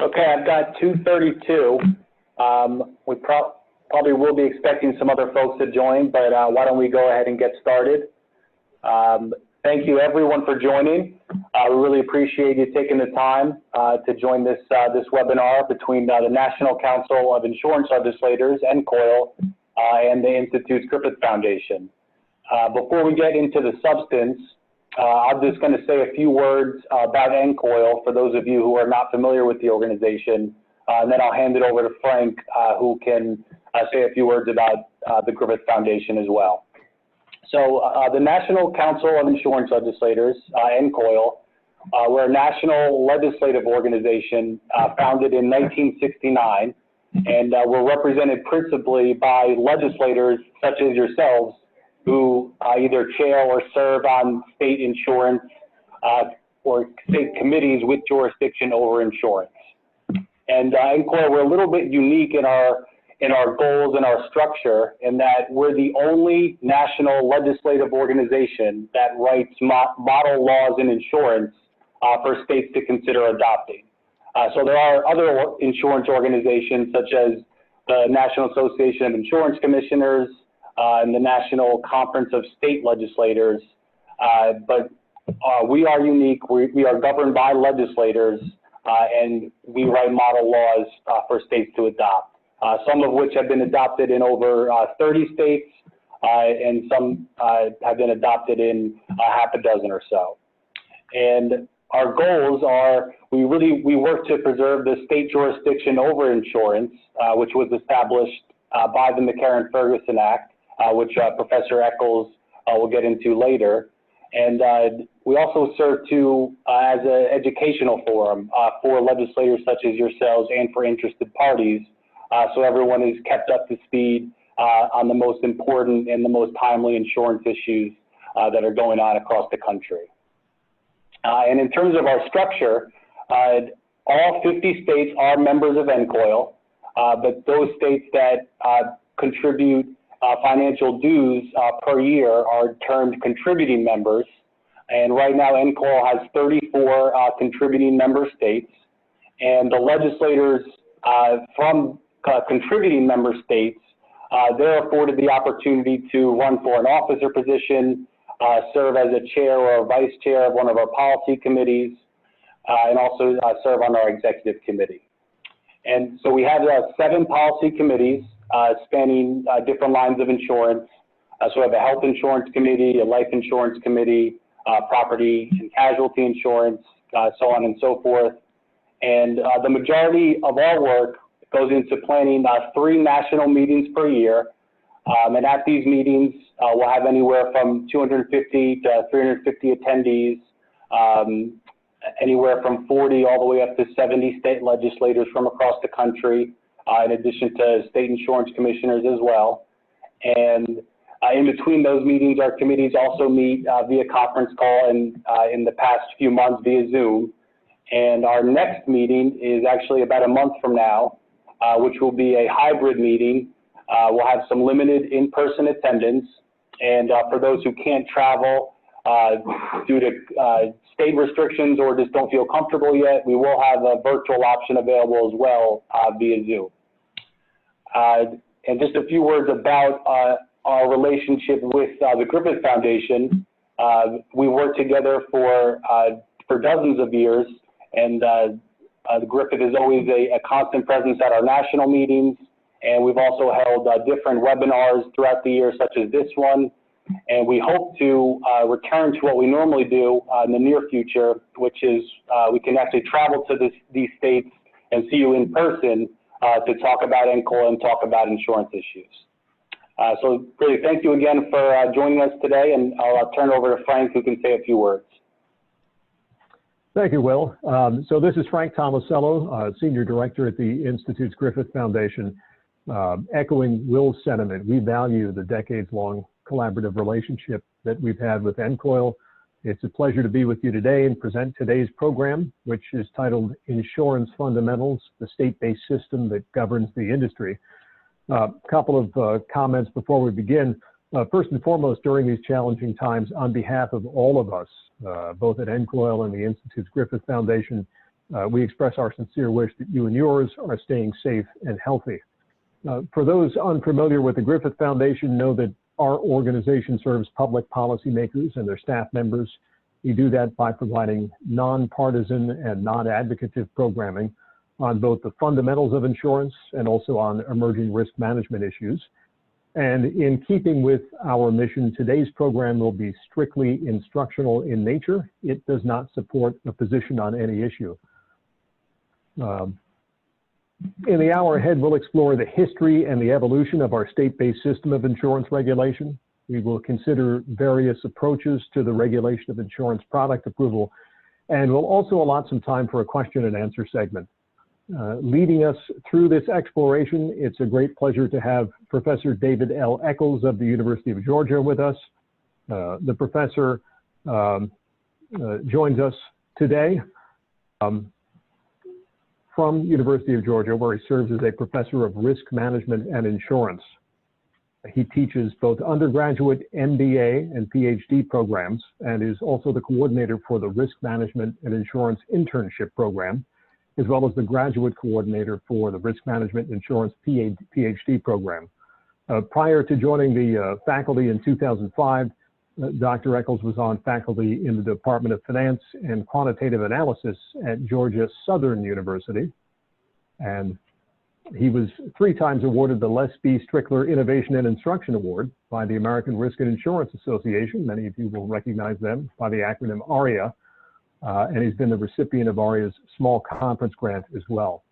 Okay, I've got 2:32. We probably will be expecting some other folks to join, but why don't we go ahead and get started. Thank you everyone for joining. We really appreciate you taking the time to join this webinar between the National Council of Insurance Legislators, NCOIL, and the Institute's Griffith Foundation. Before we get into the substance, I'm just going to say a few words about NCOIL for those of you who are not familiar with the organization, and then I'll hand it over to Frank, who can say a few words about the Griffith Foundation as well. So the National Council of Insurance Legislators, NCOIL, we're a national legislative organization founded in 1969, and we're represented principally by legislators such as yourselves who either chair or serve on state insurance or state committees with jurisdiction over insurance. And NCOIL, we're a little bit unique in our goals and our structure in that we're the only national legislative organization that writes model laws in insurance for states to consider adopting. So there are other insurance organizations such as the National Association of Insurance Commissioners and the National Conference of State Legislators, but we are unique. We are governed by legislators, and we write model laws for states to adopt. Some of which have been adopted in over 30 states, and some have been adopted in half a dozen or so. And our goals are, we work to preserve the state jurisdiction over insurance, which was established by the McCarran-Ferguson Act, which Professor Eccles will get into later. And we also serve as an educational forum for legislators such as yourselves and for interested parties, so everyone is kept up to speed on the most important and the most timely insurance issues that are going on across the country. And in terms of our structure, all 50 states are members of NCOIL, but those states that contribute financial dues per year are termed contributing members. And right now, NCOIL has 34 contributing member states, and the legislators from contributing member states, they're afforded the opportunity to run for an officer position, serve as a chair or a vice chair of one of our policy committees, and also serve on our executive committee. And so we have 7 policy committees spanning different lines of insurance. So we have a health insurance committee, a life insurance committee, property and casualty insurance, so on and so forth. And the majority of our work goes into planning 3 national meetings per year. And at these meetings, we'll have anywhere from 250 to 350 attendees, anywhere from 40 all the way up to 70 state legislators from across the country, in addition to state insurance commissioners as well. And in between those meetings, our committees also meet via conference call and in the past few months via Zoom. And our next meeting is actually about a month from now, which will be a hybrid meeting. We'll have some limited in-person attendance. And for those who can't travel due to state restrictions or just don't feel comfortable yet, we will have a virtual option available as well via Zoom. And just a few words about our relationship with the Griffith Foundation. We worked together for dozens of years, and the Griffith is always a constant presence at our national meetings, and we've also held different webinars throughout the year, such as this one. And we hope to return to what we normally do in the near future, which is we can actually travel to these states and see you in person to talk about NCOIL and talk about insurance issues. So really, thank you again for joining us today, and I'll turn it over to Frank, who can say a few words. Thank you, Will. So this is Frank Tomasello, Senior Director at the Institute's Griffith Foundation. Echoing Will's sentiment, we value the decades-long collaborative relationship that we've had with NCOIL. It's a pleasure to be with you today and present today's program, which is titled Insurance Fundamentals, the State-Based System That Governs the Industry. A couple of comments before we begin. First and foremost, during these challenging times, on behalf of all of us, both at NCOIL and the Institute's Griffith Foundation, We express our sincere wish that you and yours are staying safe and healthy. For those unfamiliar with the Griffith Foundation, know that our organization serves public policymakers and their staff members. We do that by providing nonpartisan and non-advocative programming on both the fundamentals of insurance and also on emerging risk management issues. And in keeping with our mission, today's program will be strictly instructional in nature. It does not support a position on any issue. In the hour ahead, we'll explore the history and the evolution of our state-based system of insurance regulation. We will consider various approaches to the regulation of insurance product approval, and we'll also allot some time for a question and answer segment. Leading us through this exploration, it's a great pleasure to have Professor David L. Eccles of the University of Georgia with us. The professor joins us today from University of Georgia, where he serves as a professor of risk management and insurance. He teaches both undergraduate MBA and PhD programs and is also the coordinator for the risk management and insurance internship program, as well as the graduate coordinator for the risk management insurance PhD program. Prior to joining the faculty in 2005, Dr. Eccles was on faculty in the Department of Finance and Quantitative Analysis at Georgia Southern University. And he was 3 times awarded the Les B. Strickler Innovation and Instruction Award by the American Risk and Insurance Association. Many of you will recognize them by the acronym ARIA. And he's been the recipient of ARIA's small conference grant as well.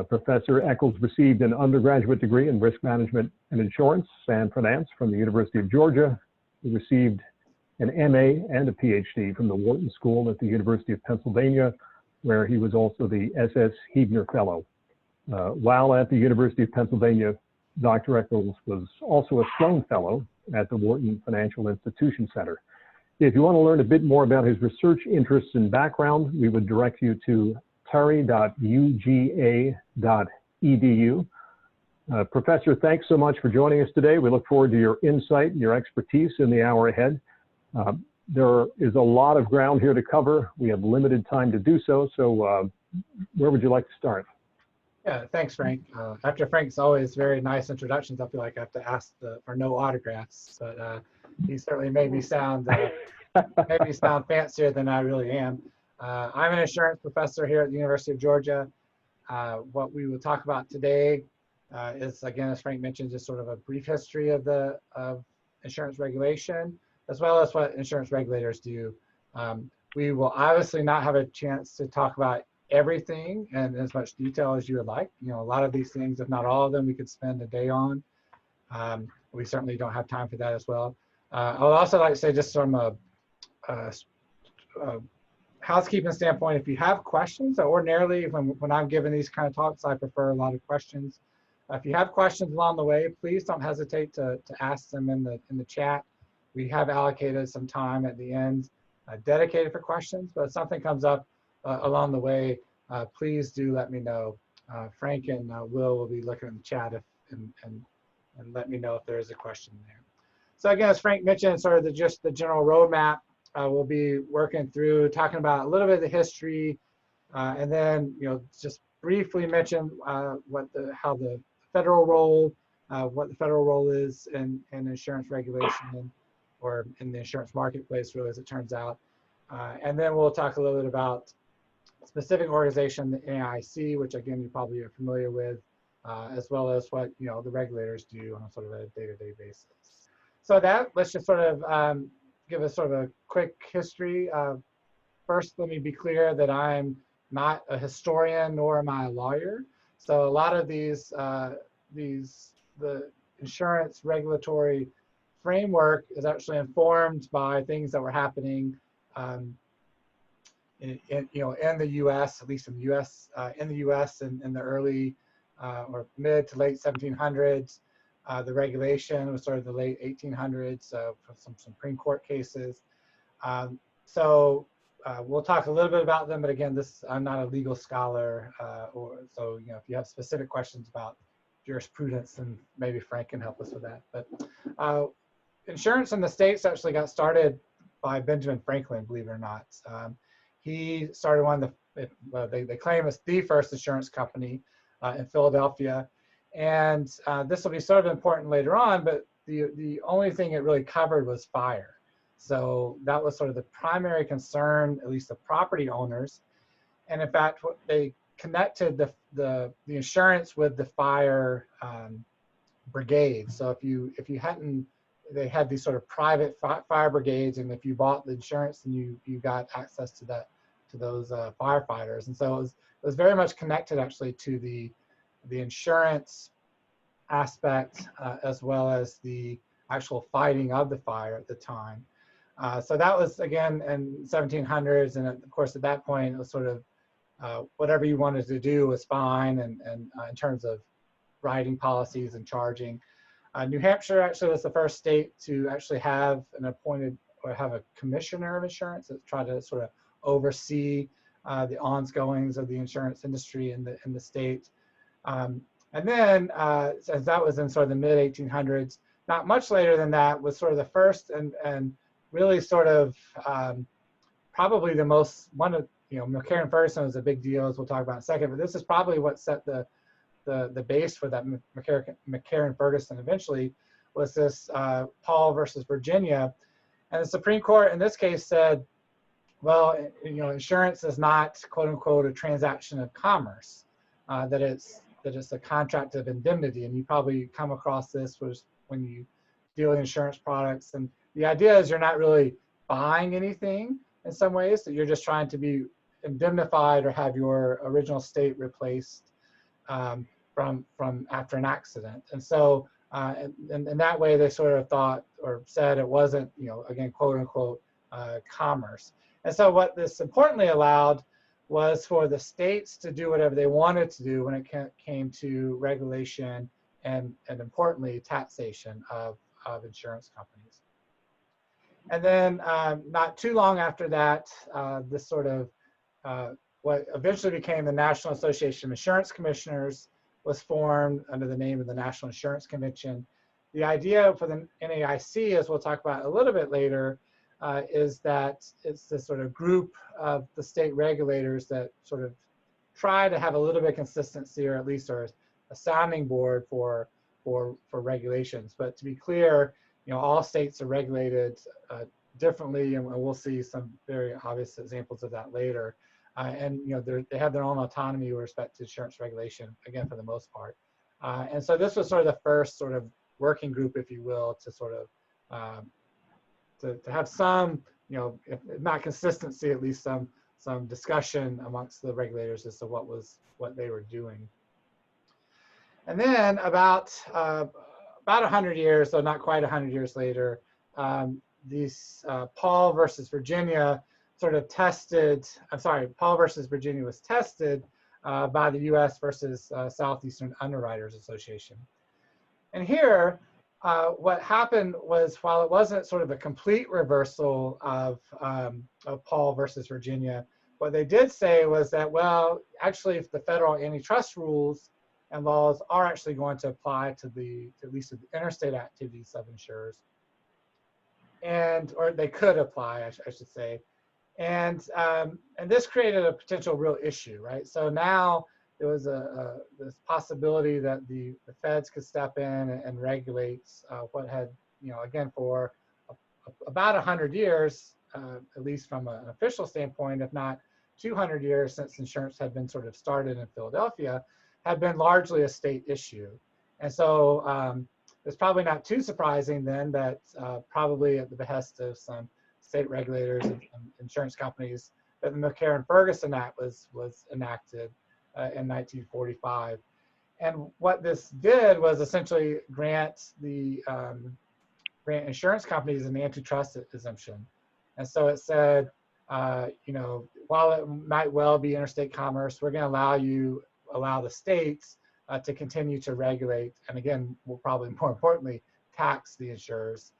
Professor Eccles received an undergraduate degree in risk management and insurance and finance from the University of Georgia. He received an MA and a PhD from the Wharton School at the University of Pennsylvania, where he was also the S.S. Huebner Fellow. While at the University of Pennsylvania, Dr. Eccles was also a Sloan Fellow at the Wharton Financial Institution Center. If you want to learn a bit more about his research interests and background, we would direct you to terry.uga.edu. Professor, thanks so much for joining us today. We look forward to your insight and your expertise in the hour ahead. There is a lot of ground here to cover. We have limited time to do so, so where would you like to start? Yeah, thanks, Frank. After Frank's always very nice introductions, I feel like I have to ask for no autographs, but he certainly made me sound fancier than I really am. I'm an insurance professor here at the University of Georgia. What we will talk about today is, again, as Frank mentioned, just sort of a brief history of insurance regulation, as well as what insurance regulators do. We will obviously not have a chance to talk about everything in as much detail as you would like. You know, a lot of these things, if not all of them, we could spend a day on. We certainly don't have time for that as well. I would also like to say, just from a housekeeping standpoint, if you have questions, ordinarily when I'm giving these kind of talks, I prefer a lot of questions. If you have questions along the way, please don't hesitate to ask them in the chat. We have allocated some time at the end dedicated for questions, but if something comes up along the way, please do let me know. Frank and will be looking in the chat and let me know if there is a question there. So again, as Frank mentioned, sort of just the general roadmap, we'll be working through talking about a little bit of the history, and then just briefly mention how the federal role, what the federal role is in insurance regulation or in the insurance marketplace, really, as it turns out. And then we'll talk a little bit about specific organization, the NAIC, which again you probably are familiar with, as well as what the regulators do on a sort of a day-to-day basis. So let's just sort of give us sort of a quick history. First, let me be clear that I'm not a historian, nor am I a lawyer. So a lot of the insurance regulatory framework is actually informed by things that were happening in the U.S., at least in the U.S. In the early or mid to late 1700s. The regulation was sort of the late 1800s for some Supreme Court cases. So we'll talk a little bit about them, but again, I'm not a legal scholar, so if you have specific questions about jurisprudence, then maybe Frank can help us with that. But insurance in the States actually got started by Benjamin Franklin, believe it or not. He started one of they claim it's the first insurance company in Philadelphia. And this will be sort of important later on, but the only thing it really covered was fire. So that was sort of the primary concern, at least the property owners. And in fact, they connected the insurance with the fire brigade. So if you hadn't, they had these sort of private fire brigades, and if you bought the insurance, then you got access to those firefighters. And so it was very much connected actually to the insurance aspect as well as the actual fighting of the fire at the time. So that was again in 1700s, and of course at that point it was sort of whatever you wanted to do was fine, and in terms of writing policies and charging. New Hampshire actually was the first state to actually have an appointed or have a commissioner of insurance that tried to sort of oversee the ongoings of the insurance industry in the state. And then, as that was in sort of the mid 1800s, not much later than that was sort of the first and really sort of probably the most one of, McCarran-Ferguson was a big deal, as we'll talk about in a second, but this is probably what set the base for that McCarran-Ferguson eventually was this Paul versus Virginia. And the Supreme Court in this case said, well, insurance is not, quote unquote, a transaction of commerce, that it's a contract of indemnity. And you probably come across this when you deal in insurance products. And the idea is you're not really buying anything in some ways, that you're just trying to be indemnified or have your original state replaced from after an accident. And so in that way, they sort of thought or said it wasn't, again, quote unquote, commerce. And so what this importantly allowed was for the states to do whatever they wanted to do when it came to regulation and importantly, taxation of insurance companies. And then not too long after that, this sort of what eventually became the National Association of Insurance Commissioners was formed under the name of the National Insurance Convention. The idea for the NAIC, as we'll talk about a little bit later, is that it's this sort of group of the state regulators that sort of try to have a little bit of consistency, or at least are a sounding board for regulations. But to be clear, all states are regulated differently, and we'll see some very obvious examples of that later. And they have their own autonomy with respect to insurance regulation, again, for the most part. And so this was sort of the first sort of working group, if you will, to sort of to have some, if not consistency, at least some discussion amongst the regulators as to what they were doing. And then about 100 years, so not quite 100 years later, these Paul versus Virginia sort of tested, Paul versus Virginia was tested by the US versus Southeastern Underwriters Association. And here, what happened was, while it wasn't sort of a complete reversal of Paul versus Virginia, what they did say was that, well, actually, if the federal antitrust rules and laws are actually going to apply to at least the interstate activities of insurers, or they could apply, I should say. And this created a potential real issue, right? So now there was this possibility that the feds could step in and regulate what had, again, for about 100 years, at least from an official standpoint, if not 200 years since insurance had been sort of started in Philadelphia, had been largely a state issue. And so it's probably not too surprising then that probably at the behest of some state regulators and insurance companies, that the McCarran-Ferguson Act was enacted in 1945. And what this did was essentially grant insurance companies an antitrust exemption. And so it said, while it might well be interstate commerce, we're going to allow the states to continue to regulate, and again, we'll probably more importantly, tax the insurers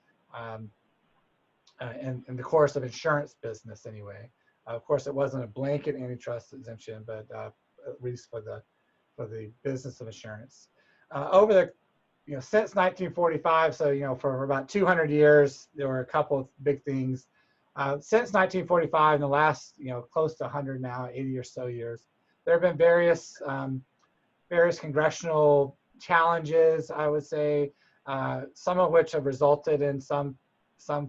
in the course of insurance business anyway. Of course, it wasn't a blanket antitrust exemption, but at least for the business of insurance. Over the, since 1945, so for about 200 years, there were a couple of big things. Since 1945, in the last, close to 100 now, 80 or so years, there have been various congressional challenges, I would say, some of which have resulted in some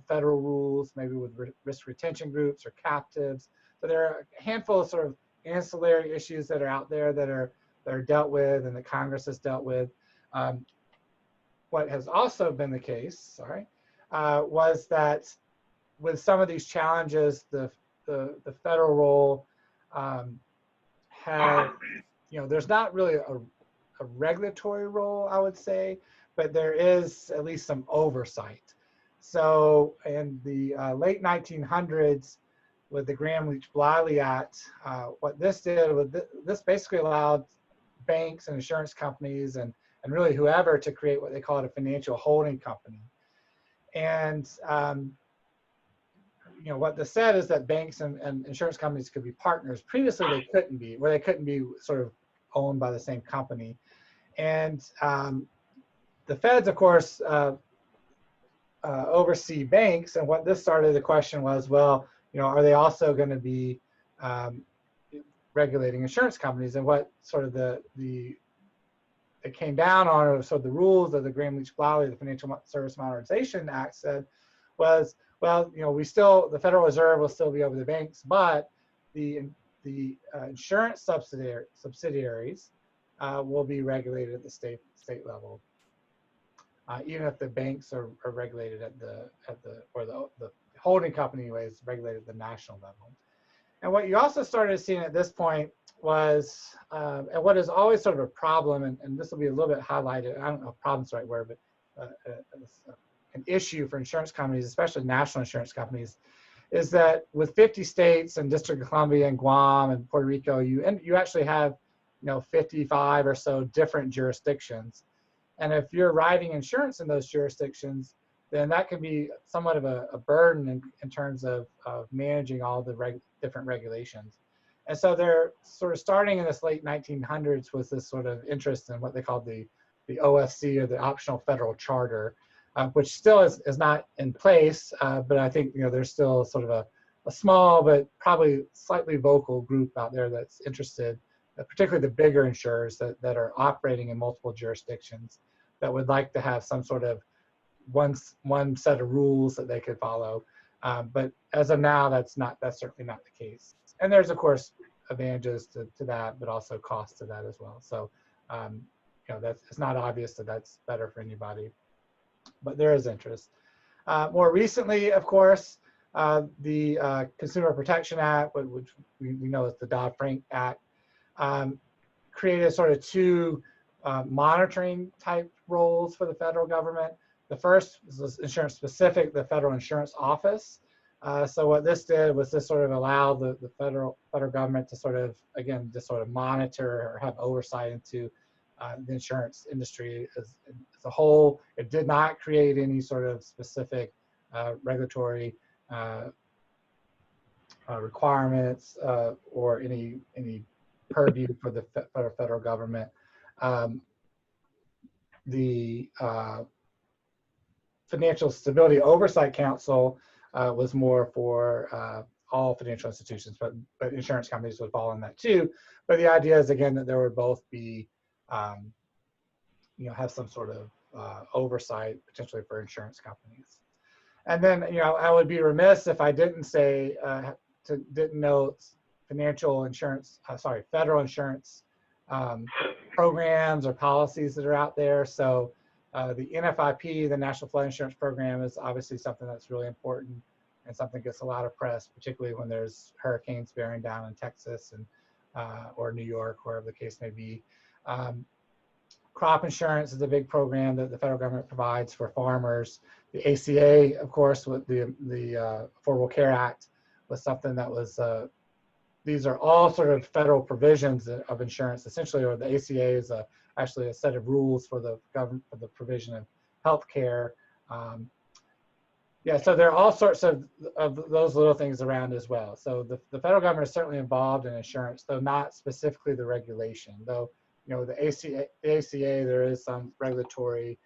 federal rules, maybe with risk retention groups or captives. So there are a handful of sort of ancillary issues that are out there that are dealt with and that Congress has dealt with. What has also been the case, was that with some of these challenges, the federal role has, there's not really a regulatory role, I would say, but there is at least some oversight. So in the late 1900s, with the Gramm-Leach-Bliley Act, what this did was this basically allowed banks and insurance companies and really whoever to create what they called a financial holding company. And what this said is that banks and insurance companies could be partners. Previously, they couldn't be, where they couldn't be sort of owned by the same company. And the feds, of course, oversee banks. And what this started, the question was, well, are they also going to be regulating insurance companies? And what sort of it came down on, or sort of the rules of the Gramm-Leach-Bliley, the Financial Service Modernization Act said was, well, the Federal Reserve will still be over the banks, but the insurance subsidiaries will be regulated at the state level, even if the banks are regulated at the holding company anyway is regulated at the national level. And what you also started seeing at this point was, and what is always sort of a problem, and this will be a little bit highlighted, I don't know if problem's the right word, but an issue for insurance companies, especially national insurance companies, is that with 50 states and District of Columbia and Guam and Puerto Rico, you actually have 55 or so different jurisdictions. And if you're writing insurance in those jurisdictions, then that can be somewhat of a burden in terms of managing all the different regulations. And so they're sort of starting in this late 1900s with this sort of interest in what they call the OFC, or the Optional Federal Charter, which still is not in place, but I think there's still sort of a small but probably slightly vocal group out there that's interested, particularly the bigger insurers that are operating in multiple jurisdictions, that would like to have some sort of one set of rules that they could follow. But as of now, that's certainly not the case. And there's of course advantages to that, but also costs to that as well. So it's not obvious that that's better for anybody, but there is interest. More recently, of course, the Consumer Protection Act, which we know is the Dodd-Frank Act, created sort of two monitoring type roles for the federal government. The first was insurance specific, the Federal Insurance Office. So what this did was this sort of allowed the federal government to sort of, again, just sort of monitor or have oversight into the insurance industry as a whole. It did not create any sort of specific regulatory requirements or any purview for the federal government. The Financial Stability Oversight Council was more for all financial institutions, but insurance companies would fall in that too. But the idea is, again, that there would both be, have some sort of oversight potentially for insurance companies. And then, I would be remiss if I didn't say, didn't note federal insurance programs or policies that are out there. So the NFIP, the National Flood Insurance Program, is obviously something that's really important and something that gets a lot of press, particularly when there's hurricanes bearing down in Texas and or New York, wherever the case may be. Crop insurance is a big program that the federal government provides for farmers. The ACA, of course, with the Affordable Care Act, was something that was, these are all sort of federal provisions of insurance, essentially, or the ACA is actually a set of rules for the government for the provision of health care. Yeah, so there are all sorts of those little things around as well. So the federal government is certainly involved in insurance, though not specifically the regulation. Though, the ACA, there is some regulatory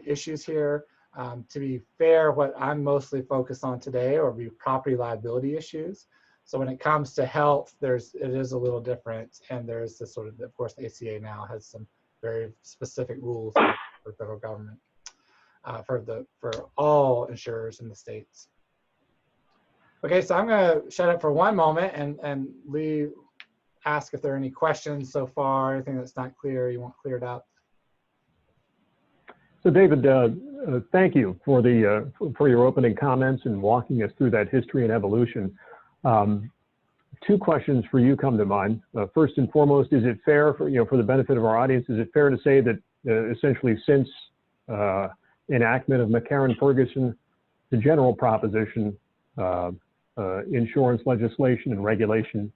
issues here, To be fair, what I'm mostly focused on today are be property liability issues. So when it comes to health, it is a little different, and there's this sort of course, the ACA now has some very specific rules for federal government for all insurers in the states. Okay, so I'm going to shut up for one moment and ask if there are any questions so far, anything that's not clear you want cleared up. So David, thank you for your opening comments and walking us through that history and evolution. Two questions for you come to mind. First and foremost, is it fair for the benefit of our audience? Is it fair to say that essentially since enactment of McCarran-Ferguson, the general proposition, insurance legislation and regulation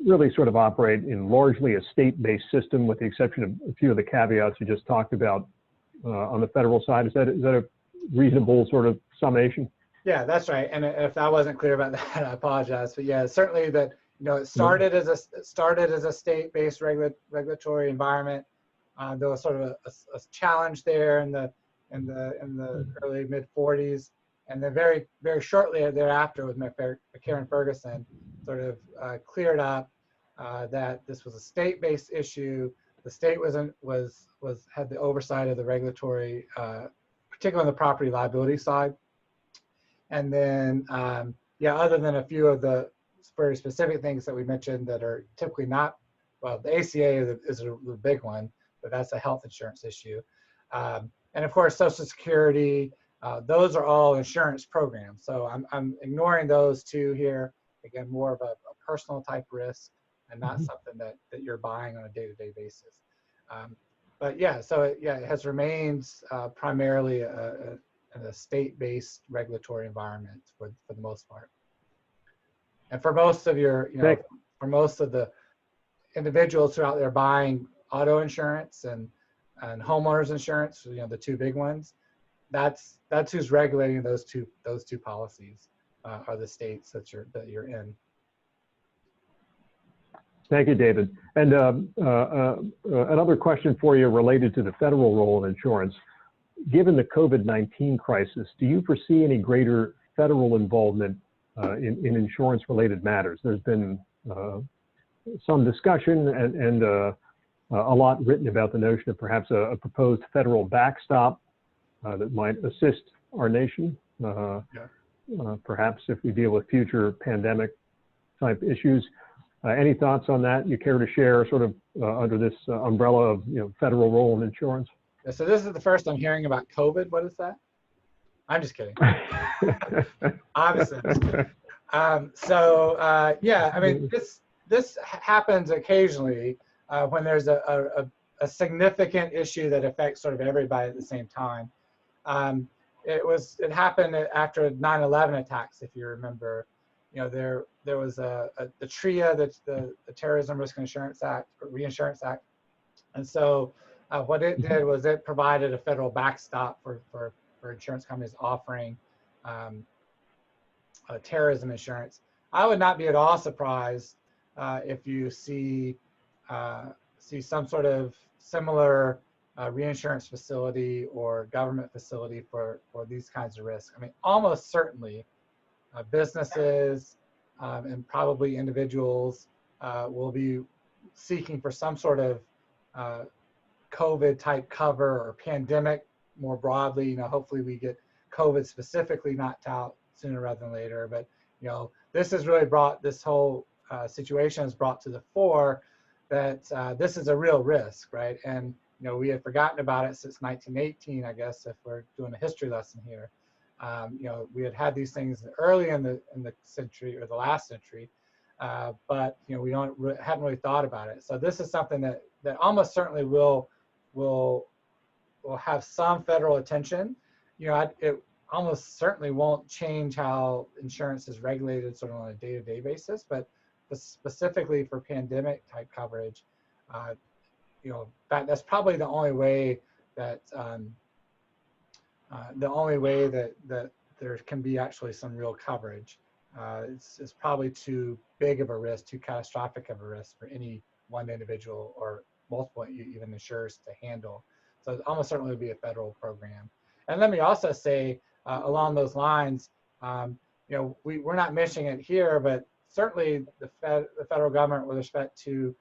really sort of operate in largely a state-based system, with the exception of a few of the caveats you just talked about on the federal side? Is that a reasonable sort of summation? Yeah, that's right. And if I wasn't clear about that, I apologize. But yeah, certainly that it started as a state-based regulatory environment. There was sort of a challenge there in the early mid 40s, and then very shortly thereafter with McCarran-Ferguson, sort of cleared up that this was a state-based issue. The state had the oversight of the regulatory, particularly on the property liability side. And then, other than a few of the very specific things that we mentioned that are typically not, well, the ACA is the big one, but that's a health insurance issue. And of course, Social Security, those are all insurance programs. So I'm ignoring those two here. Again, more of a personal type risk and not something that you're buying on a day-to-day basis. But yeah, so it has remained primarily in a state-based regulatory environment for the most part. And for most of for most of the individuals who are out there buying auto insurance and homeowners insurance, the two big ones, that's who's regulating those two policies are the states that you're in. Thank you, David. And another question for you related to the federal role in insurance. Given the COVID-19 crisis, do you foresee any greater federal involvement in insurance-related matters? There's been some discussion and a lot written about the notion of perhaps a proposed federal backstop that might assist our nation, perhaps if we deal with future pandemic-type issues. Any thoughts on that you care to share sort of under this umbrella of federal role in insurance? So this is the first I'm hearing about COVID. What is that? I'm just kidding. Obviously. I mean, this happens occasionally when there's a significant issue that affects sort of everybody at the same time. It happened after 9/11 attacks, if you remember. There was the TRIA, the Terrorism Risk Insurance Act, or Reinsurance Act, and so what it did was it provided a federal backstop for insurance companies offering terrorism insurance. I would not be at all surprised if you see some sort of similar reinsurance facility or government facility for these kinds of risks. I mean, almost certainly businesses and probably individuals will be seeking for some sort of COVID type cover or pandemic more broadly. Hopefully we get COVID specifically knocked out sooner rather than later. But this has really brought, this whole situation has brought to the fore that this is a real risk, right? And we had forgotten about it since 1918, I guess, if we're doing a history lesson here. We had these things early in the century or the last century, but we hadn't really thought about it. So this is something that almost certainly will have some federal attention. It almost certainly won't change how insurance is regulated sort of on a day-to-day basis, but specifically for pandemic type coverage, that's probably the only way that there can be actually some real coverage. It's probably too big of a risk, too catastrophic of a risk for any one individual or multiple even insurers to handle. So it almost certainly would be a federal program. And let me also say, along those lines, you know, we're not mentioning it here, but certainly the federal government with respect to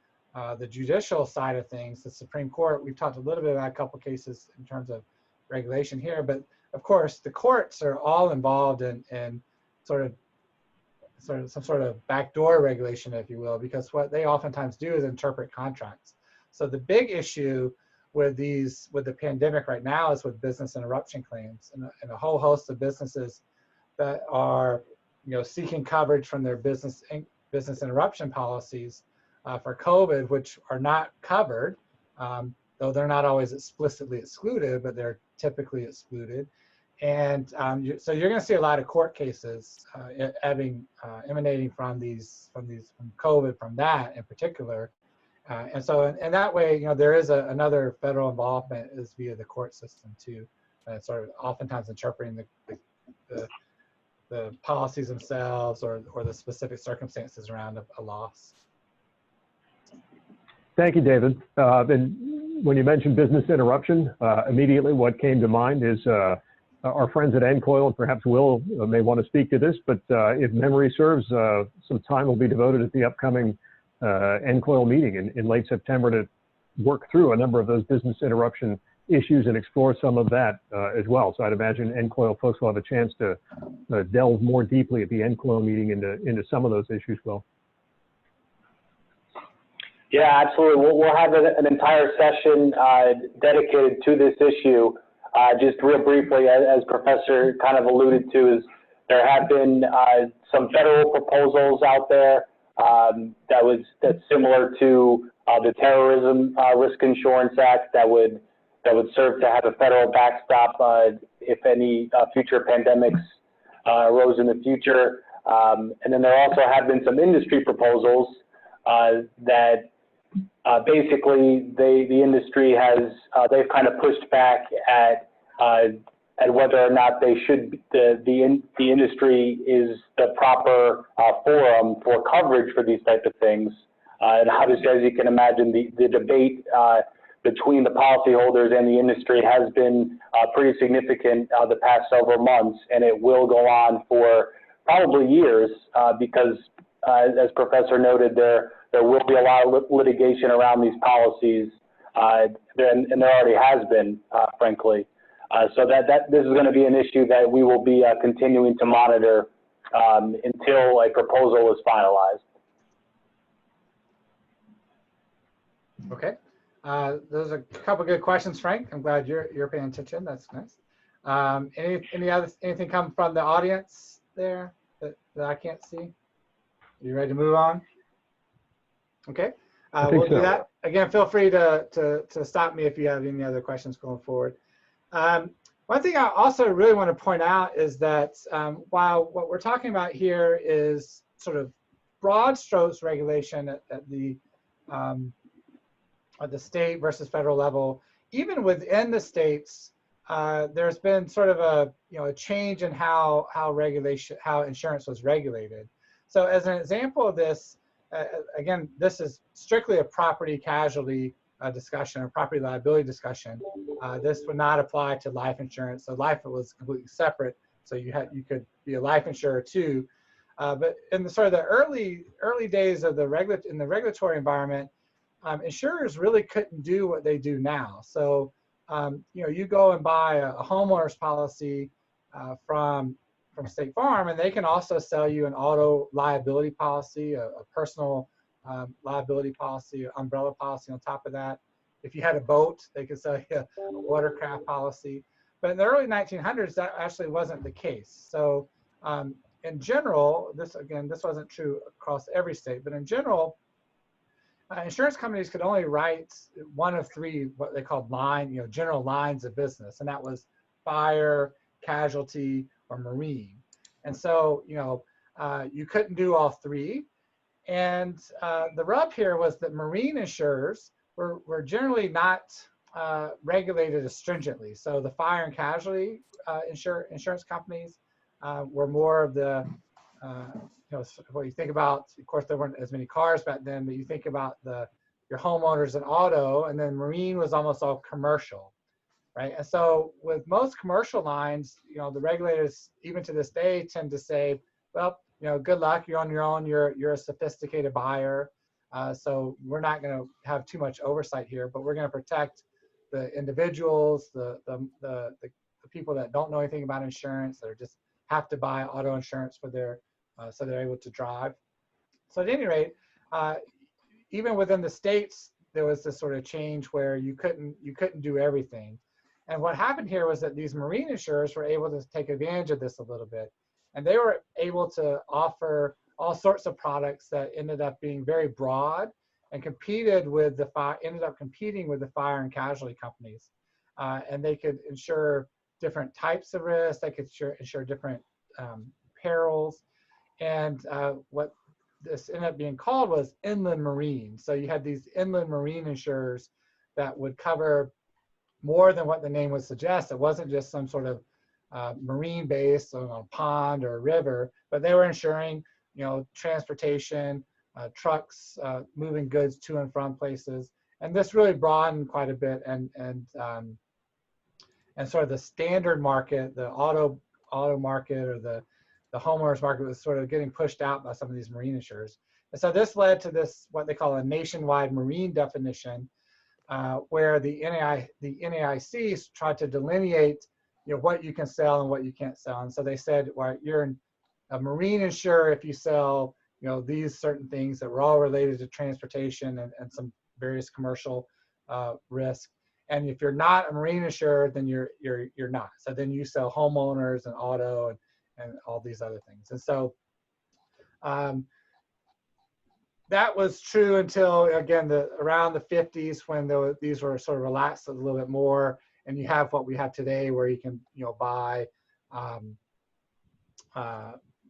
the judicial side of things, the Supreme Court, we've talked a little bit about a couple cases in terms of regulation here, but of course the courts are all involved in sort of some sort of backdoor regulation, if you will, because what they oftentimes do is interpret contracts. So the big issue with the pandemic right now is with business interruption claims, and a whole host of businesses that are, you know, seeking coverage from their business interruption policies for COVID, which are not covered, though they're not always explicitly excluded, but they're typically excluded. And so you're going to see a lot of court cases emanating from COVID, from that in particular. And so in that way, you know, there is another federal involvement is via the court system too, sort of oftentimes interpreting the policies themselves or the specific circumstances around a loss. Thank you, David. And when you mentioned business interruption, immediately what came to mind is our friends at NCOIL, and perhaps Will may want to speak to this, but if memory serves, some time will be devoted at the upcoming NCOIL meeting in late September to work through a number of those business interruption issues and explore some of that as well. So I'd imagine NCOIL folks will have a chance to delve more deeply at the NCOIL meeting into some of those issues, Will. Yeah, absolutely. We'll have an entire session dedicated to this issue. Just real briefly, as Professor kind of alluded to, is there have been some federal proposals out there that's similar to the Terrorism Risk Insurance Act that would serve to have a federal backstop if any future pandemics arose in the future. And then there also have been some industry proposals that basically the industry has they've kind of pushed back at whether or not they should the industry is the proper forum for coverage for these type of things. And obviously, as you can imagine, the debate between the policyholders and the industry has been pretty significant the past several months, and it will go on for probably years because, as Professor noted, there will be a lot of litigation around these policies, and there already has been, frankly. So this is going to be an issue that we will be continuing to monitor until a proposal is finalized. Okay, those are a couple good questions, Frank. I'm glad you're paying attention. That's nice. Anything come from the audience there that I can't see? Are you ready to move on? Okay, we'll do that. Again, feel free to stop me if you have any other questions going forward. One thing I also really want to point out is that while what we're talking about here is sort of broad strokes regulation at the state versus federal level, even within the states, there's been sort of a change in how insurance was regulated. So as an example of this, again, this is strictly a property casualty discussion or property liability discussion. This would not apply to life insurance. So life was completely separate. So you could be a life insurer too. But in the sort of the early days of the regulatory environment, insurers really couldn't do what they do now. So you know, you go and buy a homeowner's policy from State Farm, and they can also sell you an auto liability policy, a personal liability policy, an umbrella policy on top of that. If you had a boat, they could sell you a watercraft policy. But in the early 1900s, that actually wasn't the case. So in general, this wasn't true across every state, but in general, insurance companies could only write one of three, what they called general lines of business, and that was fire, casualty, or marine. And so, you know, you couldn't do all three. And the rub here was that marine insurers were generally not regulated as stringently. So the fire and casualty insurance companies were more of the, you know, what you think about, of course, there weren't as many cars back then, but you think about your homeowners and auto, and then marine was almost all commercial. right? And so with most commercial lines, you know, the regulators, even to this day, tend to say, well, you know, good luck, you're on your own, you're a sophisticated buyer. So we're not going to have too much oversight here, but we're going to protect the individuals, the people that don't know anything about insurance, that are just have to buy auto insurance for their, so they're able to drive. So at any rate, even within the states, there was this sort of change where you couldn't do everything. And what happened here was that these marine insurers were able to take advantage of this a little bit. And they were able to offer all sorts of products that ended up being very broad and ended up competing with the fire and casualty companies. And they could insure different types of risks. They could insure different perils. And what this ended up being called was inland marine. So you had these inland marine insurers that would cover more than what the name would suggest. It wasn't just some sort of marine base on a pond or a river, but they were insuring, you know, transportation, trucks, moving goods to and from places. And this really broadened quite a bit, and sort of the standard market, the auto market, or the homeowners market, was sort of getting pushed out by some of these marine insurers. And so this led to this, what they call a nationwide marine definition, where the NAIC tried to delineate, you know, what you can sell and what you can't sell. And so they said, well, you're a marine insurer if you sell, you know, these certain things that were all related to transportation and some various commercial risk. And if you're not a marine insurer, then you're not. So then you sell homeowners and auto and all these other things. And so that was true until, again, around the 50s, when these were sort of relaxed a little bit more, and you have what we have today, where you can, you know, buy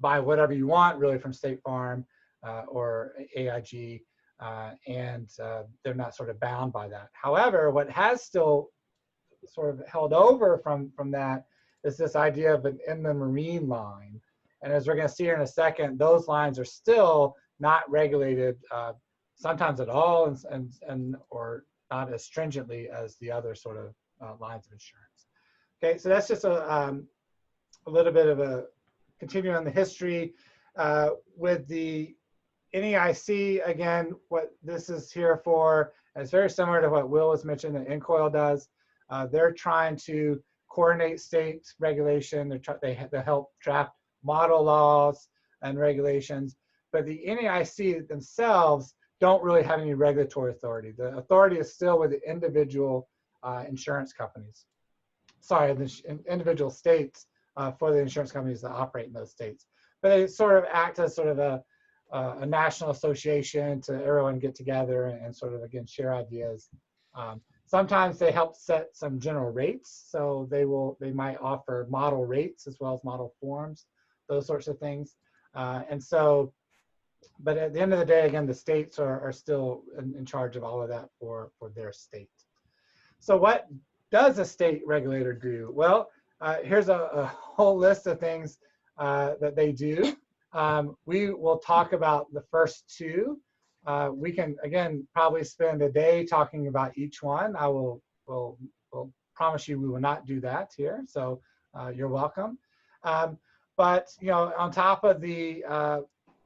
whatever you want, really, from State Farm or AIG, and they're not sort of bound by that. However, what has still sort of held over from that is this idea of an inland marine line. And as we're going to see here in a second, those lines are still not regulated, sometimes at all, and or not as stringently as the other sort of lines of insurance. Okay, so that's just a little bit of a continuing on the history with the NAIC. Again, what this is here for is very similar to what Will has mentioned that NCOIL does. They're trying to coordinate state regulation. They help draft model laws and regulations, but the NAIC themselves don't really have any regulatory authority. The authority is still with the individual insurance companies. Sorry, the individual states for the insurance companies that operate in those states. But they sort of act as sort of a national association to everyone get together and sort of, again, share ideas. Sometimes they help set some general rates. So they might offer model rates as well as model forms, those sorts of things. And so, but at the end of the day, again, the states are still in charge of all of that for their state. So what does a state regulator do? Well, here's a whole list of things that they do. We will talk about the first two. We can, again, probably spend a day talking about each one. I will promise you we will not do that here, so you're welcome. But, you know, on top of the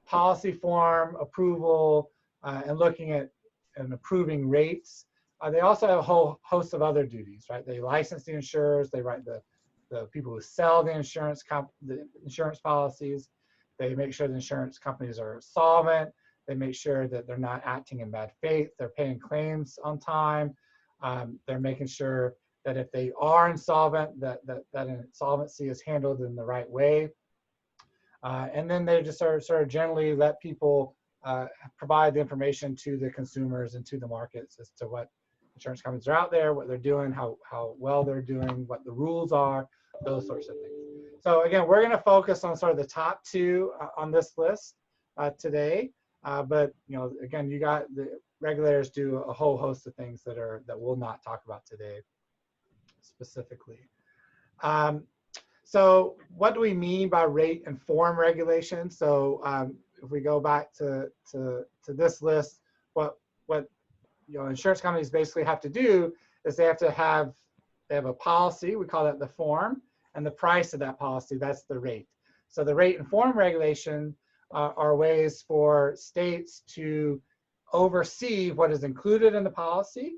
policy form approval and looking at and approving rates, they also have a whole host of other duties, right? They license the insurers, they write the people who sell the insurance policies, they make sure the insurance companies are solvent, they make sure that they're not acting in bad faith, they're paying claims on time, they're making sure that if they are insolvent, that insolvency is handled in the right way. And then they just sort of generally let people provide the information to the consumers and to the markets as to what insurance companies are out there, what they're doing, how well they're doing, what the rules are, those sorts of things. So again, we're going to focus on sort of the top two on this list today. But you know, again, you got the regulators do a whole host of things that we'll not talk about today specifically. So what do we mean by rate and form regulation? So if we go back to this list, what you know, insurance companies basically have to do is they have to have they have a policy, we call that the form, and the price of that policy, that's the rate. So the rate and form regulation are ways for states to oversee what is included in the policy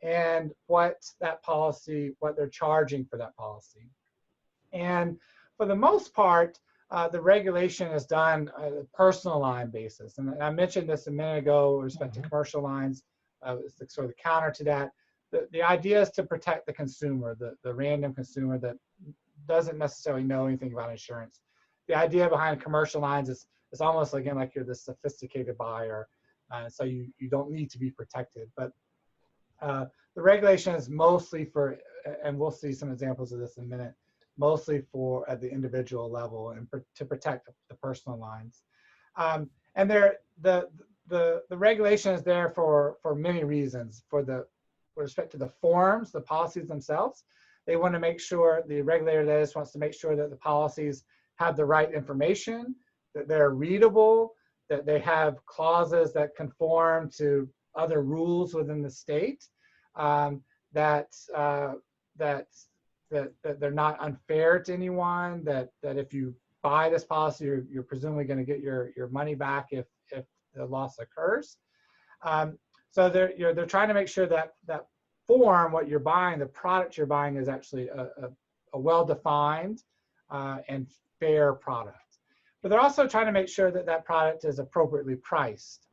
and what they're charging for that policy. And for the most part, the regulation is done on a personal line basis. And I mentioned this a minute ago with respect to commercial lines. It's the sort of counter to that. The idea is to protect the consumer, the random consumer that doesn't necessarily know anything about insurance. The idea behind commercial lines is it's almost again like you're this sophisticated buyer, so you don't need to be protected. But the regulation is mostly for, and we'll see some examples of this in a minute, mostly for at the individual level and to protect the personal lines. And the regulation is there for many reasons. With respect to the forms, the policies themselves, they want to make sure, the regulator that is wants to make sure that the policies have the right information, that they're readable, that they have clauses that conform to other rules within the state, that they're not unfair to anyone, that if you buy this policy, you're presumably going to get your money back if the loss occurs. So they're trying to make sure that that form, what you're buying, the product you're buying, is actually a well-defined and fair product. But they're also trying to make sure that that product is appropriately priced.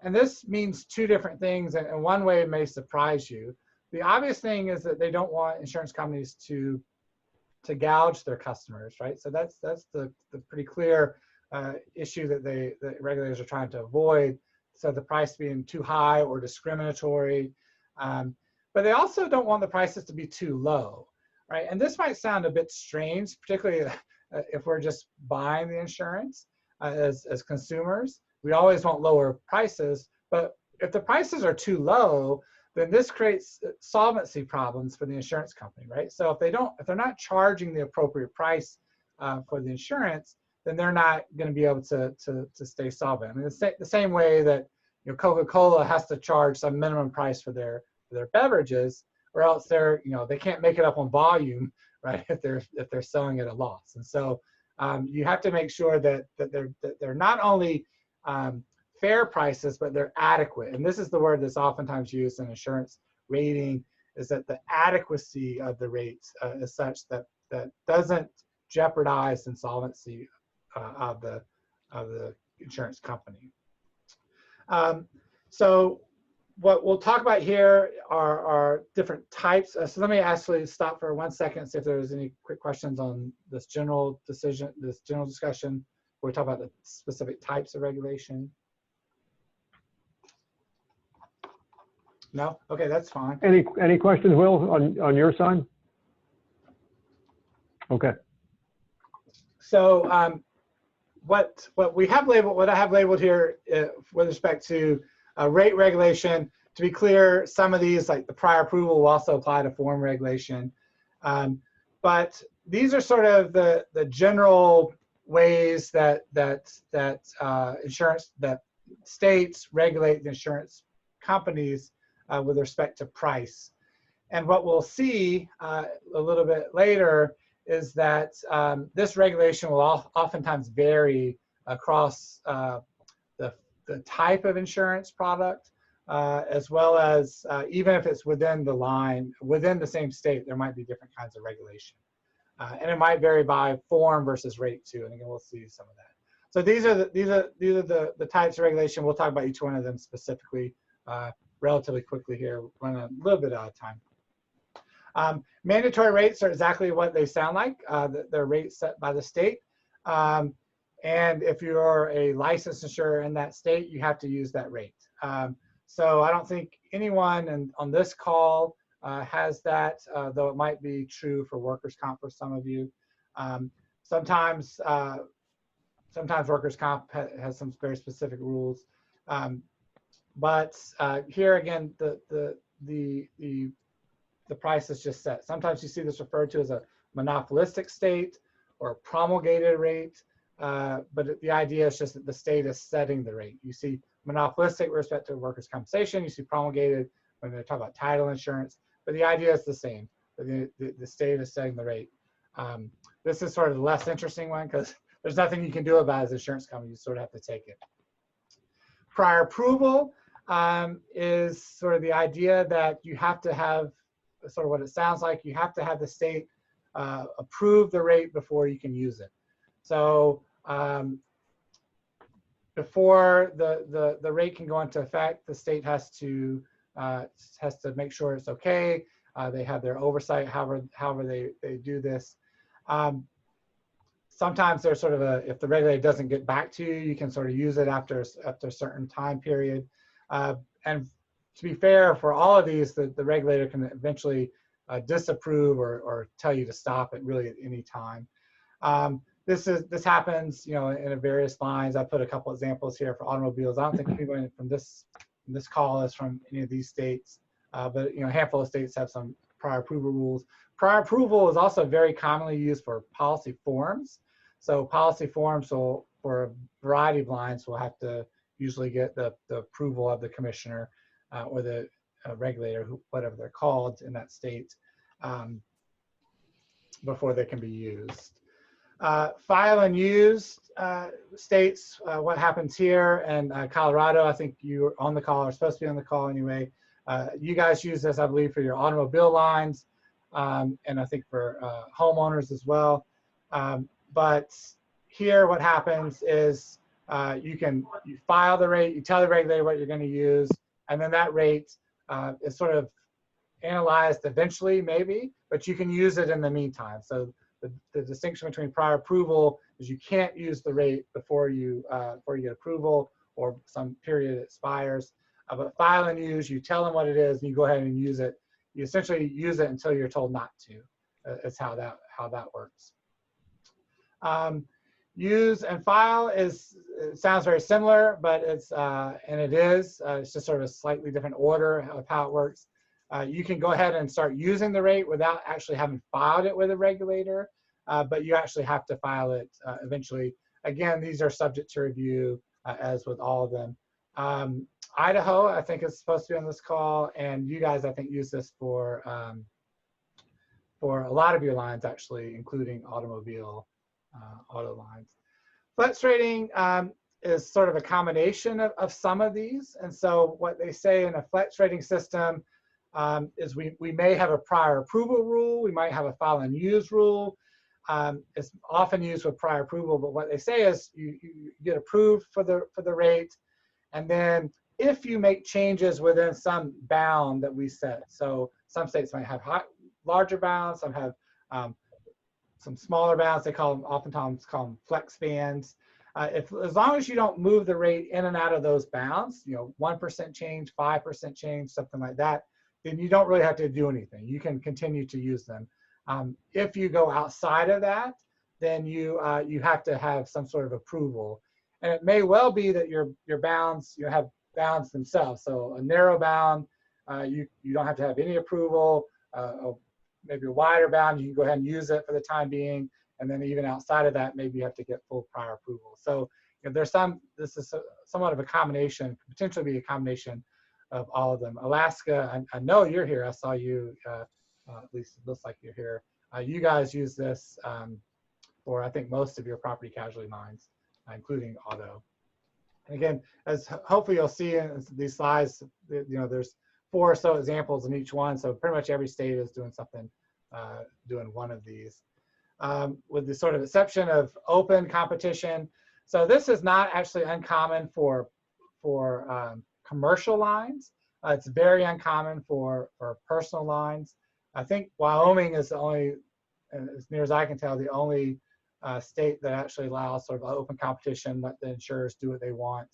And this means two different things, and one way it may surprise you. The obvious thing is that they don't want insurance companies to gouge their customers, right? So that's the pretty clear issue that the regulators are trying to avoid. So the price being too high or discriminatory. But they also don't want the prices to be too low, right? And this might sound a bit strange, particularly if we're just buying the insurance as consumers. We always want lower prices, but if the prices are too low, then this creates solvency problems for the insurance company, right? So if they're not charging the appropriate price for the insurance, then they're not going to be able to stay solvent. I mean, the same way that Coca-Cola has to charge some minimum price for their beverages, or else they can't make it up on volume, right? If they're selling at a loss. And so you have to make sure that they're not only fair prices, but they're adequate. And this is the word that's oftentimes used in insurance rating, is that the adequacy of the rates is such that doesn't jeopardize insolvency of the insurance company. So what we'll talk about here are different types. So let me actually stop for 1 second, see if there's any quick questions on this general discussion, where we talk about the specific types of regulation. No? Okay, that's fine. Any questions, Will, on your side? Okay. So what I have labeled here with respect to rate regulation, to be clear, some of these, like the prior approval, will also apply to form regulation. But these are sort of the general ways that states regulate the insurance companies with respect to price. And what we'll see a little bit later is that this regulation will oftentimes vary across the type of insurance product, as well as even if it's within the line, within the same state, there might be different kinds of regulation. And it might vary by form versus rate too. And again, we'll see some of that. So these are the types of regulation. We'll talk about each one of them specifically relatively quickly here. We're running a little bit out of time. Mandatory rates are exactly what they sound like. They're rates set by the state. And if you're a licensed insurer in that state, you have to use that rate. So I don't think anyone on this call has that, though it might be true for workers' comp for some of you. Sometimes workers' comp has some very specific rules. But here again, the price is just set. Sometimes you see this referred to as a monopolistic state or a promulgated rate. But the idea is just that the state is setting the rate. You see monopolistic with respect to workers' compensation. You see promulgated when they talk about title insurance. But the idea is the same. the state is setting the rate. This is sort of the less interesting one because there's nothing you can do about it as an insurance company. You sort of have to take it. Prior approval is sort of the idea that you have to have sort of what it sounds like. You have to have the state approve the rate before you can use it. So before the rate can go into effect, the state has to make sure it's okay. They have their oversight, however they do this. Sometimes there's sort of if the regulator doesn't get back to you, you can sort of use it after a certain time period. And to be fair, for all of these, the regulator can eventually disapprove or tell you to stop it really at any time. This happens, in various lines. I put a couple examples here for automobiles. I don't think anyone from this call is from any of these states, but a handful of states have some prior approval rules. Prior approval is also very commonly used for policy forms. So policy forms will, for a variety of lines, will have to usually get the approval of the commissioner or the regulator, whatever they're called in that state, before they can be used. File and use states what happens here, and Colorado, I think you're on the call, or supposed to be on the call anyway. You guys use this, I believe, for your automobile lines, and I think for homeowners as well. But here what happens is you file the rate, you tell the regulator what you're going to use, and then that rate is sort of analyzed eventually, maybe, but you can use it in the meantime. So the distinction between prior approval is you can't use the rate before you get approval or some period expires. But file and use, you tell them what it is, and you go ahead and use it. You essentially use it until you're told not to. Is how that works. Use and file it sounds very similar, but it's just sort of a slightly different order of how it works. You can go ahead and start using the rate without actually having filed it with a regulator, but you actually have to file it eventually. Again, these are subject to review, as with all of them. Idaho, I think, is supposed to be on this call, and you guys, I think, use this for a lot of your lines, actually, including auto lines. Flex rating is sort of a combination of some of these, and so what they say in a flex rating system is we may have a prior approval rule, we might have a file and use rule. It's often used with prior approval, but what they say is you get approved for the rate, and then if you make changes within some bound that we set. So some states might have larger bounds, some have some smaller bounds. They oftentimes call them flex bands. As long as you don't move the rate in and out of those bounds, 1% change, 5% change, something like that, then you don't really have to do anything. You can continue to use them. If you go outside of that, then you have to have some sort of approval. And it may well be that your bounds, have bounds themselves. So a narrow bound, you don't have to have any approval. Maybe a wider bound, you can go ahead and use it for the time being. And then even outside of that, maybe you have to get full prior approval. So this is somewhat of a combination, potentially be a combination of all of them. Alaska, I know you're here. I saw you, at least it looks like you're here. You guys use this for, I think, most of your property casualty lines, including auto. And again, as hopefully you'll see in these slides, there's 4 or so examples in each one. So pretty much every state is doing something, doing one of these. With the sort of exception of open competition. So this is not actually uncommon for commercial lines. It's very uncommon for personal lines. I think Wyoming is the only, as near as I can tell, the only state that actually allows sort of open competition, let the insurers do what they want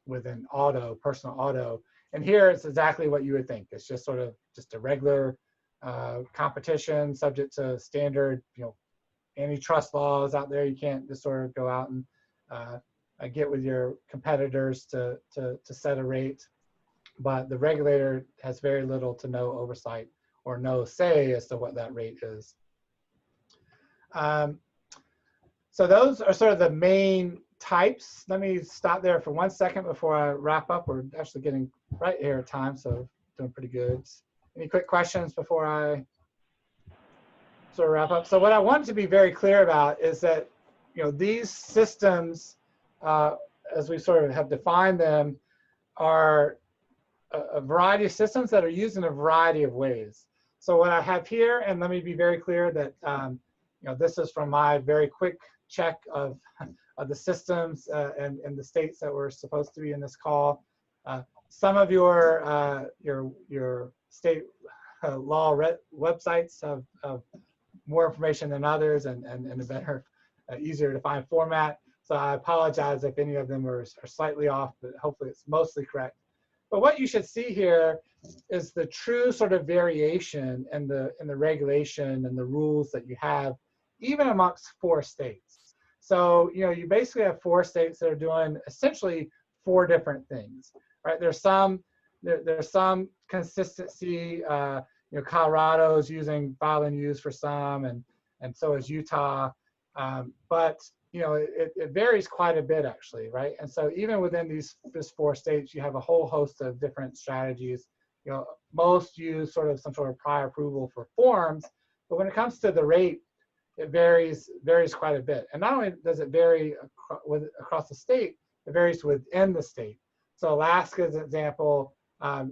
within personal auto. And here it's exactly what you would think. It's just sort of just a regular competition subject to standard, antitrust laws out there. You can't just sort of go out and get with your competitors to set a rate. But the regulator has very little to no oversight or no say as to what that rate is. So those are sort of the main types. Let me stop there for 1 second before I wrap up. We're actually getting right here at time, so doing pretty good. Any quick questions before I sort of wrap up? So what I want to be very clear about is that, these systems, as we sort of have defined them, are a variety of systems that are used in a variety of ways. So what I have here, and let me be very clear that this is from my very quick check of the systems and the states that were supposed to be in this call. Some of your state law websites have more information than others and a better, easier to find format. So I apologize if any of them are slightly off, but hopefully it's mostly correct. But what you should see here is the true sort of variation in the regulation and the rules that you have, even amongst 4 states. So you basically have 4 states that are doing essentially 4 different things, right? There's some consistency. Colorado's using file and use for some, and so is Utah. But it varies quite a bit actually, right? And so even within these 4 states, you have a whole host of different strategies. Most use sort of some sort of prior approval for forms, but when it comes to the rate, it varies quite a bit. And not only does it vary across the state, it varies within the state. So Alaska's example,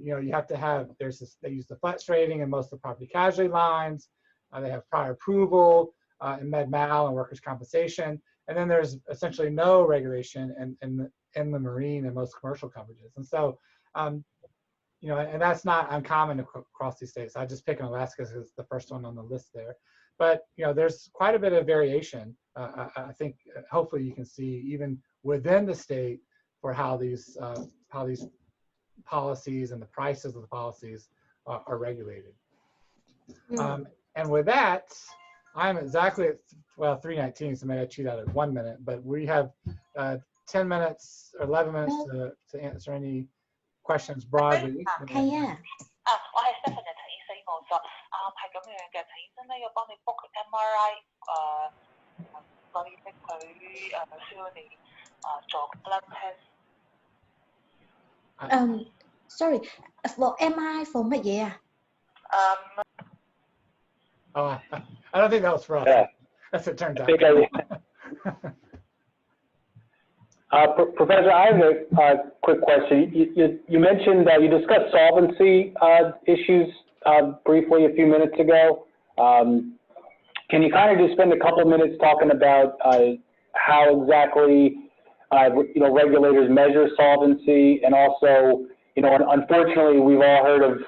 you have to have, they use the flex rating in most of the property casualty lines. They have prior approval in med mal and workers' compensation. And then there's essentially no regulation in the marine and most commercial coverages. And so, and that's not uncommon across these states. I just pick Alaska because it's the first one on the list there. But there's quite a bit of variation. I think hopefully you can see even within the state for how these policies and the prices of the policies are regulated. And with that, I'm exactly at 3:19, so maybe I cheat out at 1 minute, but we have 10 minutes or 11 minutes to answer any questions broadly. 係啊，我係 Stephanie 陳醫生，我就係咁樣嘅，陳醫生咧要幫你 book MRI， 所以咧佢需要你做 blood test。Sorry, for MRI for 乜嘢啊？ Oh, I don't think that was for us. Yeah. As it turns out. Professor, I have a quick question. You mentioned you discussed solvency issues briefly a few minutes ago. Can you kind of just spend a couple minutes talking about how exactly regulators measure solvency, and also unfortunately we've all heard of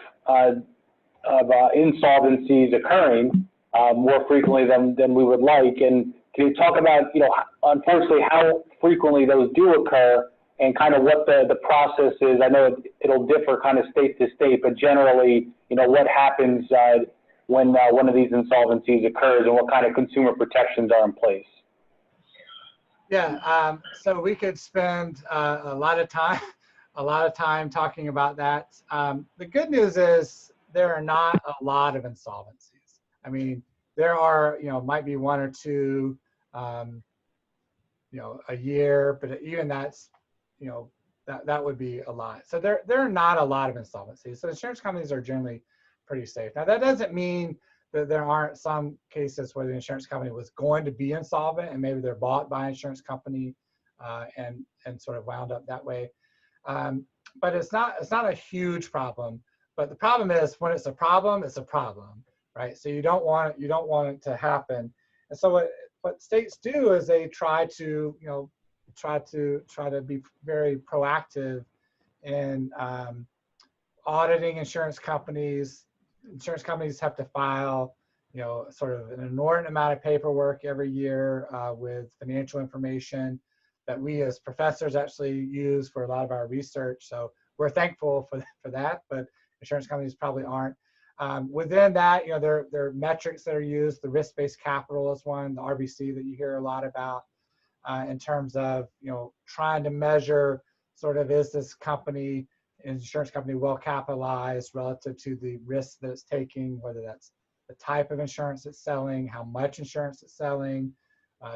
insolvencies occurring more frequently than we would like. And can you talk about, unfortunately, how frequently those do occur and kind of what the process is? I know it'll differ kind of state to state, but generally, what happens when one of these insolvencies occurs and what kind of consumer protections are in place? Yeah, so we could spend a lot of time talking about that. The good news is there are not a lot of insolvencies. I mean, there are, might be 1 or 2, a year, but even that's, that would be a lot. So there are not a lot of insolvencies. So insurance companies are generally pretty safe. Now that doesn't mean that there aren't some cases where the insurance company was going to be insolvent and maybe they're bought by an insurance company and sort of wound up that way. But it's not a huge problem. But the problem is when it's a problem, right? So you don't want it to happen. And so what states do is they try to be very proactive in auditing insurance companies. Insurance companies have to file, sort of an inordinate amount of paperwork every year with financial information that we as professors actually use for a lot of our research. So we're thankful for that, but insurance companies probably aren't. Within that, there are metrics that are used. The risk-based capital is one, the RBC that you hear a lot about in terms of, trying to measure sort of, is this insurance company well capitalized relative to the risk that it's taking, whether that's the type of insurance it's selling, how much insurance it's selling,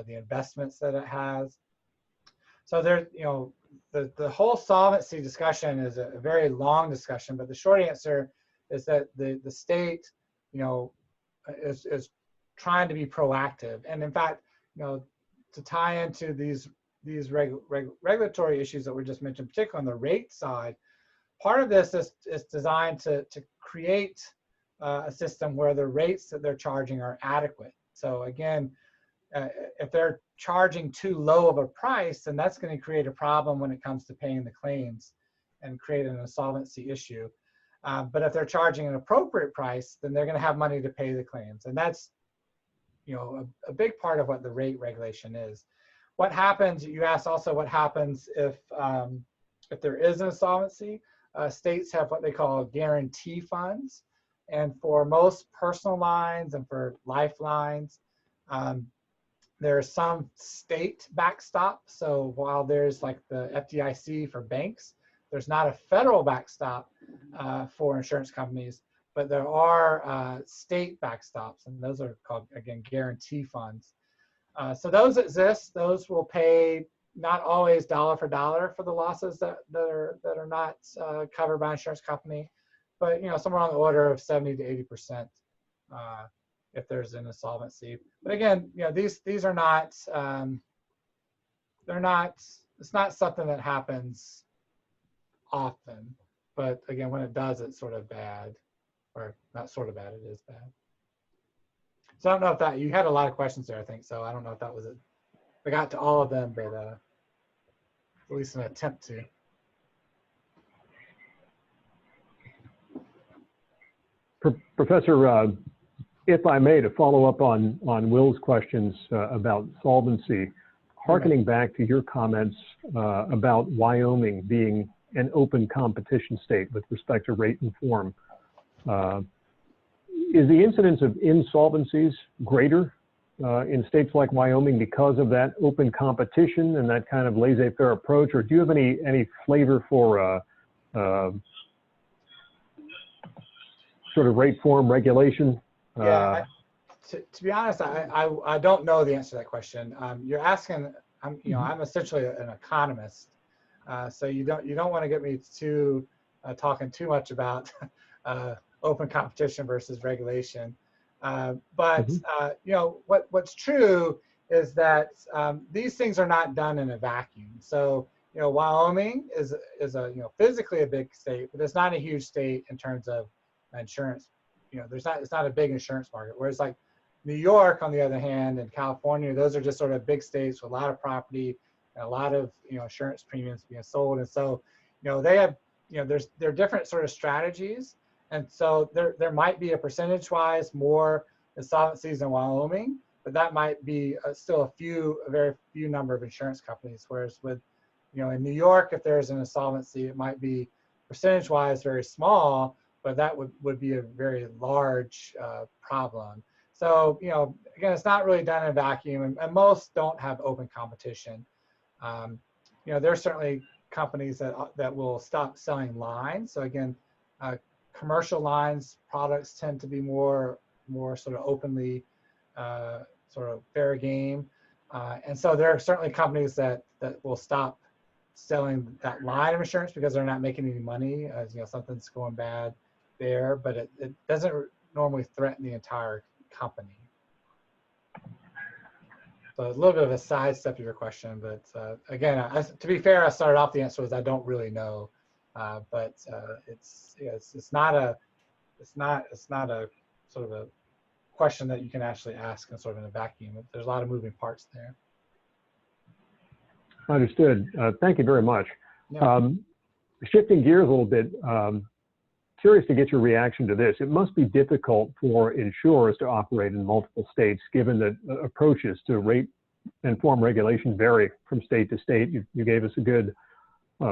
the investments that it has. So there, the whole solvency discussion is a very long discussion, but the short answer is that the state, is trying to be proactive. And in fact, to tie into these regulatory issues that were just mentioned, particularly on the rate side, part of this is designed to create a system where the rates that they're charging are adequate. So again, if they're charging too low of a price, then that's going to create a problem when it comes to paying the claims and create an insolvency issue. But if they're charging an appropriate price, then they're going to have money to pay the claims. And that's, a big part of what the rate regulation is. What happens, you asked also what happens if there is an insolvency. States have what they call guarantee funds. And for most personal lines and for lifelines, there's some state backstop. So while there's like the FDIC for banks, there's not a federal backstop for insurance companies, but there are state backstops, and those are called, again, guarantee funds. So those exist. Those will pay not always dollar for dollar for the losses that are not covered by insurance company, but somewhere on the order of 70 to 80% if there's an insolvency. But again, these are not, it's not something that happens often, but again, when it does, it's sort of bad, or not sort of bad, it is bad. So I don't know if that, you had a lot of questions there, I think, so I don't know if that was it. I got to all of them, but at least an attempt to. Professor, if I may, to follow up on Will's questions about solvency, hearkening back to your comments about Wyoming being an open competition state with respect to rate and form, is the incidence of insolvencies greater in states like Wyoming because of that open competition and that kind of laissez-faire approach, or do you have any flavor for sort of rate form regulation? Yeah, to be honest, I don't know the answer to that question. You're asking, I'm essentially an economist, so you don't want to get me to talking too much about open competition versus regulation. But what's true is that these things are not done in a vacuum. So Wyoming is a physically a big state, but it's not a huge state in terms of insurance. It's not a big insurance market. Whereas like New York, on the other hand, and California, those are just sort of big states with a lot of property and a lot of insurance premiums being sold. And so they have there are different sort of strategies. And so there might be a percentage-wise more insolvencies in Wyoming, but that might be still a very few number of insurance companies. Whereas with, in New York, if there's an insolvency, it might be percentage-wise very small, but that would be a very large problem. So, again, it's not really done in a vacuum, and most don't have open competition. There's certainly companies that will stop selling lines. So again, commercial lines products tend to be more sort of openly sort of fair game. And so there are certainly companies that will stop selling that line of insurance because they're not making any money, as something's going bad there, but it doesn't normally threaten the entire company. So a little bit of a sidestep to your question, but again, to be fair, I started off the answer was I don't really know, but it's not a sort of a question that you can actually ask in sort of in a vacuum. There's a lot of moving parts there. Understood. Thank you very much. Yeah. Shifting gears a little bit, curious to get your reaction to this. It must be difficult for insurers to operate in multiple states, given that approaches to rate and form regulation vary from state to state. You gave us a good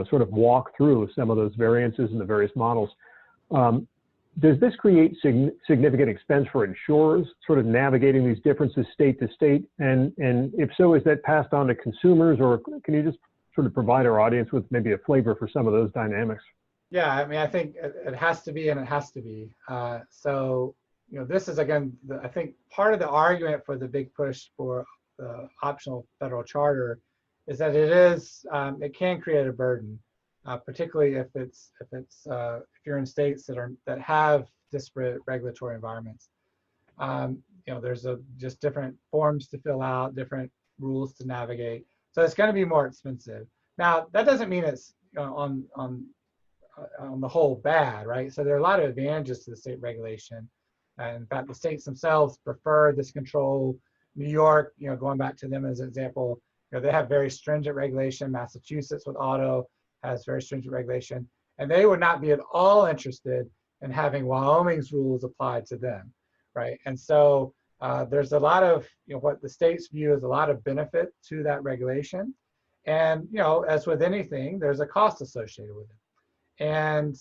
sort of walk through some of those variances in the various models. Does this create significant expense for insurers, sort of navigating these differences state to state? And if so, is that passed on to consumers, or can you just sort of provide our audience with maybe a flavor for some of those dynamics? Yeah, I mean, I think it has to be, and it has to be. So, this is, again, I think part of the argument for the big push for the optional federal charter is that it can create a burden. particularly if you're in states that have disparate regulatory environments. There's just different forms to fill out, different rules to navigate. So it's going to be more expensive. Now, that doesn't mean it's on the whole bad, right? So there are a lot of advantages to the state regulation. And in fact, the states themselves prefer this control. New York, going back to them as an example, they have very stringent regulation. Massachusetts with auto has very stringent regulation. And they would not be at all interested in having Wyoming's rules applied to them, right? And so there's a lot of, what the states view as a lot of benefit to that regulation. And, as with anything, there's a cost associated with it. And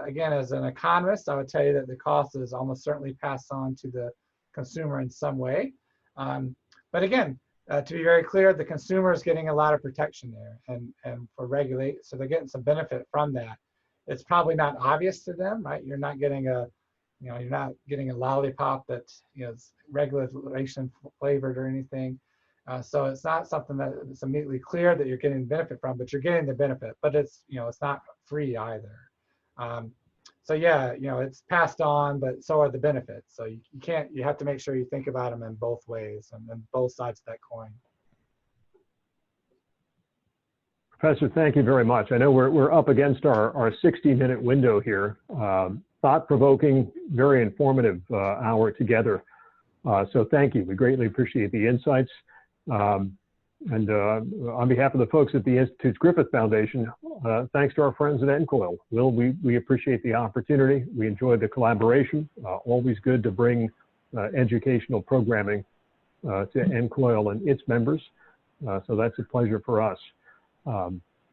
again, as an economist, I would tell you that the cost is almost certainly passed on to the consumer in some way. But again, to be very clear, the consumer is getting a lot of protection there and for regulate, so they're getting some benefit from that. It's probably not obvious to them, right? You're not getting a lollipop that's regulation flavored or anything. So it's not something that it's immediately clear that you're getting the benefit from, but you're getting the benefit. But it's it's not free either. So yeah, it's passed on, but so are the benefits. So you have to make sure you think about them in both ways and both sides of that coin. Professor, thank you very much. I know we're up against our 60-minute window here. Thought-provoking, very informative hour together. So thank you. We greatly appreciate the insights. And on behalf of the folks at the Institute's Griffith Foundation, thanks to our friends at NCOIL. Will, we appreciate the opportunity. We enjoyed the collaboration. Always good to bring educational programming to NCOIL and its members. So that's a pleasure for us.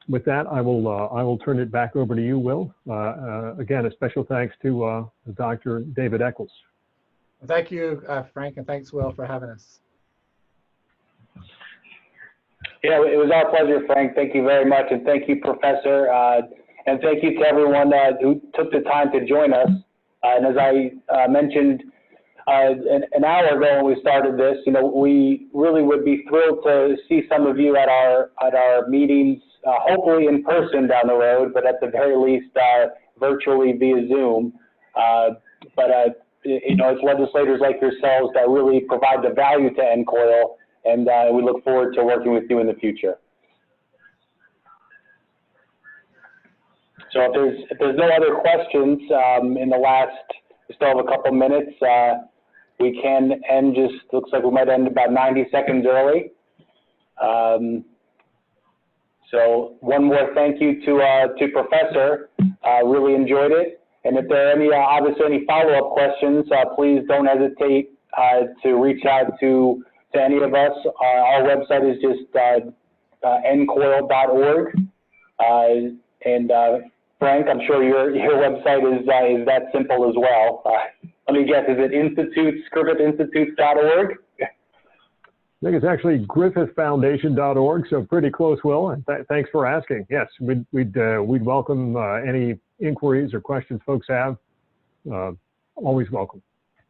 With that, I will turn it back over to you, Will. Again, a special thanks to Dr. David Eccles. Thank you, Frank, and thanks, Will, for having us. Yeah, it was our pleasure, Frank. Thank you very much, and thank you, Professor, and thank you to everyone who took the time to join us. And as I mentioned an hour ago when we started this, we really would be thrilled to see some of you at our meetings, hopefully in person down the road, but at the very least virtually via Zoom. It's legislators like yourselves that really provide the value to NCOIL, and we look forward to working with you in the future. So if there's no other questions in the last, we still have a couple minutes, we can end looks like we might end about 90 seconds early. So one more thank you to Professor, really enjoyed it. And if there are obviously any follow-up questions, please don't hesitate to reach out to any of us. Our website is just NCOIL.org. And Frank, I'm sure your website is that simple as well. Let me guess, is it GriffithInstitutes.org? I think it's actually GriffithFoundation.org, so pretty close, Will. And thanks for asking. Yes, we'd welcome any inquiries or questions folks have. Always welcome.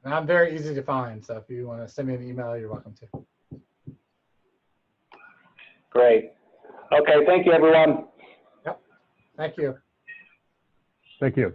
And I'm very easy to find, so if you want to send me an email, you're welcome to. Great. Okay, thank you, everyone. Yep. Thank you. Thank you.